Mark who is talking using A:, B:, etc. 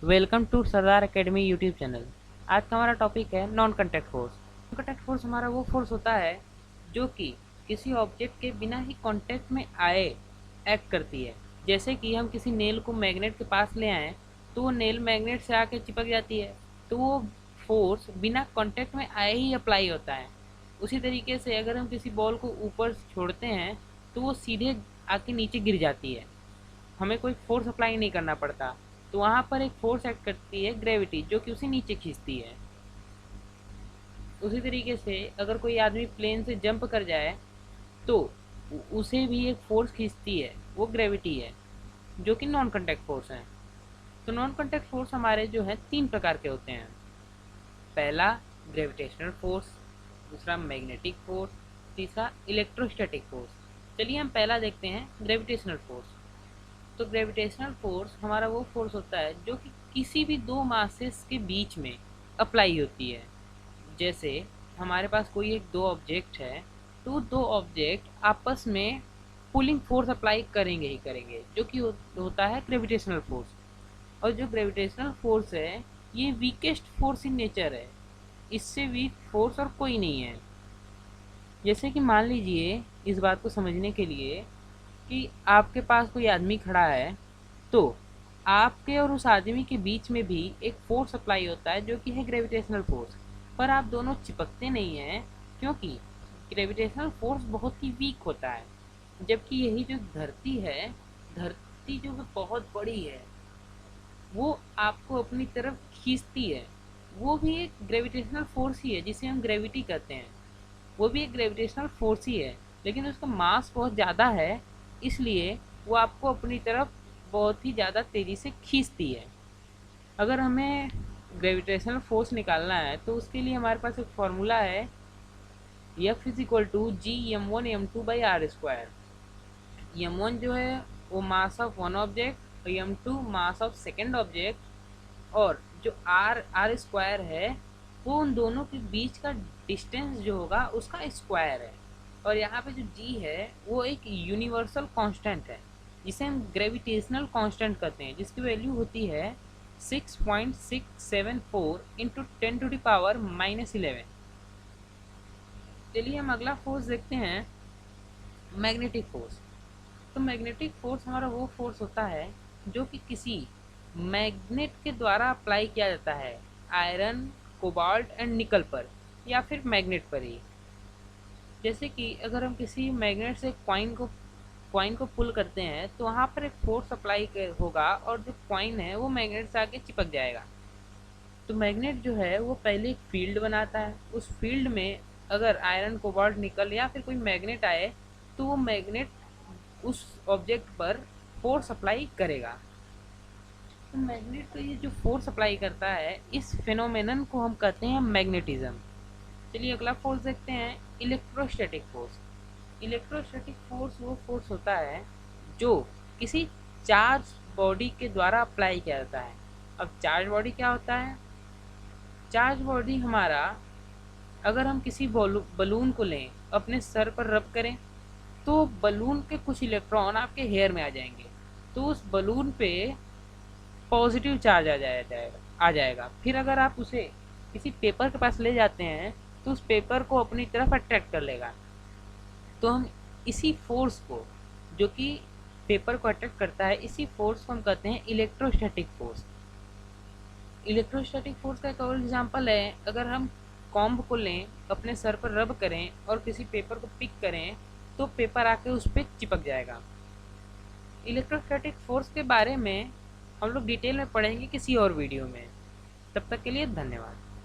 A: Welcome to Sardar academy YouTube channel. आज का हमारा टॉपिक है non contact force. Non contact force हमारा वो फोर्स होता है जो कि किसी ऑब्जेक्ट के बिना ही कांटेक्ट में आए एक्ट करती है। जैसे कि हम किसी नेल को मैग्नेट के पास ले आएँ तो वो नेल मैग्नेट से आके चिपक जाती है, तो वो फोर्स बिना कांटेक्ट में आए ही अप्लाई होता है। उसी तरीके से अगर हम किसी बॉल को ऊपर छोड़ते हैं तो वो सीधे आके नीचे गिर जाती है, हमें कोई फोर्स अप्लाई नहीं करना पड़ता। तो वहाँ पर एक फोर्स एक्ट करती है ग्रेविटी, जो कि उसे नीचे खींचती है। उसी तरीके से अगर कोई आदमी प्लेन से जंप कर जाए तो उसे भी एक फोर्स खींचती है, वो ग्रेविटी है, जो कि नॉन कॉन्टैक्ट फोर्स है। तो नॉन कॉन्टैक्ट फोर्स हमारे जो है 3 प्रकार के होते हैं। पहला ग्रेविटेशनल फोर्स, दूसरा मैग्नेटिक फोर्स, तीसरा इलेक्ट्रोस्टैटिक फोर्स। चलिए हम पहला देखते हैं, ग्रेविटेशनल फोर्स। तो ग्रेविटेशनल फोर्स हमारा वो फोर्स होता है जो कि किसी भी दो मासेस के बीच में अप्लाई होती है। जैसे हमारे पास कोई एक दो ऑब्जेक्ट है, तो दो ऑब्जेक्ट आपस में पुलिंग फोर्स अप्लाई करेंगे ही करेंगे, जो कि होता है ग्रेविटेशनल फोर्स। और जो ग्रेविटेशनल फोर्स है ये वीकेस्ट फोर्स इन नेचर है, इससे वीक फोर्स और कोई नहीं है। जैसे कि मान लीजिए, इस बात को समझने के लिए कि आपके पास कोई आदमी खड़ा है, तो आपके और उस आदमी के बीच में भी एक फोर्स अप्लाई होता है जो कि है ग्रेविटेशनल फोर्स। पर आप दोनों चिपकते नहीं हैं, क्योंकि ग्रेविटेशनल फोर्स बहुत ही वीक होता है। जबकि यही जो धरती है, धरती जो कि बहुत बड़ी है, वो आपको अपनी तरफ खींचती है। वो भी एक ग्रेविटेशनल फोर्स ही है, जिसे हम ग्रेविटी कहते हैं। वो भी एक ग्रेविटेशनल फोर्स ही है, लेकिन उसका मास बहुत ज़्यादा है, इसलिए वो आपको अपनी तरफ बहुत ही ज़्यादा तेज़ी से खींचती है। अगर हमें ग्रेविटेशनल फोर्स निकालना है तो उसके लिए हमारे पास एक फार्मूला है, F is equal to G m1m2/r²। m1 जो है वो मास ऑफ वन ऑब्जेक्ट और m2 mass of second object, और जो आर स्क्वायर है वो उन दोनों के बीच का डिस्टेंस जो होगा उसका स्क्वायर है। और यहाँ पे जो जी है वो एक यूनिवर्सल कांस्टेंट है, जिसे हम ग्रेविटेशनल कांस्टेंट कहते हैं, जिसकी वैल्यू होती है 6.674 इंटू 10⁻⁻11। चलिए हम अगला फोर्स देखते हैं, मैग्नेटिक फोर्स। तो मैग्नेटिक फोर्स हमारा वो फोर्स होता है जो कि किसी मैग्नेट के द्वारा अप्लाई किया जाता है, आयरन, कोबाल्ट एंड निकल पर, या फिर मैग्नेट पर ही। जैसे कि अगर हम किसी मैग्नेट से कॉइन को पुल करते हैं तो वहाँ पर एक फोर्स अप्लाई होगा और जो कॉइन है वो मैग्नेट से आके चिपक जाएगा। तो मैग्नेट जो है वो पहले एक फील्ड बनाता है, उस फील्ड में अगर आयरन, कोबाल्ट, निकल या फिर कोई मैग्नेट आए तो वो मैग्नेट उस ऑब्जेक्ट पर फोर्स अप्लाई करेगा। तो मैग्नेट तो ये जो फोर्स अप्लाई करता है, इस फिनोमेनन को हम कहते हैं मैग्नेटिज्म। चलिए अगला फोर्स देखते हैं, इलेक्ट्रोस्टैटिक फोर्स। इलेक्ट्रोस्टैटिक फोर्स वो फोर्स होता है जो किसी चार्ज बॉडी के द्वारा अप्लाई किया जाता है। अब चार्ज बॉडी क्या होता है? चार्ज बॉडी हमारा, अगर हम किसी बलून को लें, अपने सर पर रब करें, तो बलून के कुछ इलेक्ट्रॉन आपके हेयर में आ जाएंगे, तो उस बलून पे पॉजिटिव चार्ज आ जाएगा। फिर अगर आप उसे किसी पेपर के पास ले जाते हैं तो उस पेपर को अपनी तरफ अट्रैक्ट कर लेगा। तो हम इसी फोर्स को, जो कि पेपर को अट्रैक्ट करता है, इसी फोर्स को हम कहते हैं इलेक्ट्रोस्टैटिक फोर्स। इलेक्ट्रोस्टैटिक फोर्स का एक और एग्जांपल है, अगर हम कॉम्ब को लें, अपने सर पर रब करें और किसी पेपर को पिक करें, तो पेपर आके उस पर चिपक जाएगा। इलेक्ट्रोस्टैटिक फोर्स के बारे में हम लोग डिटेल में पढ़ेंगे किसी और वीडियो में। तब तक के लिए धन्यवाद।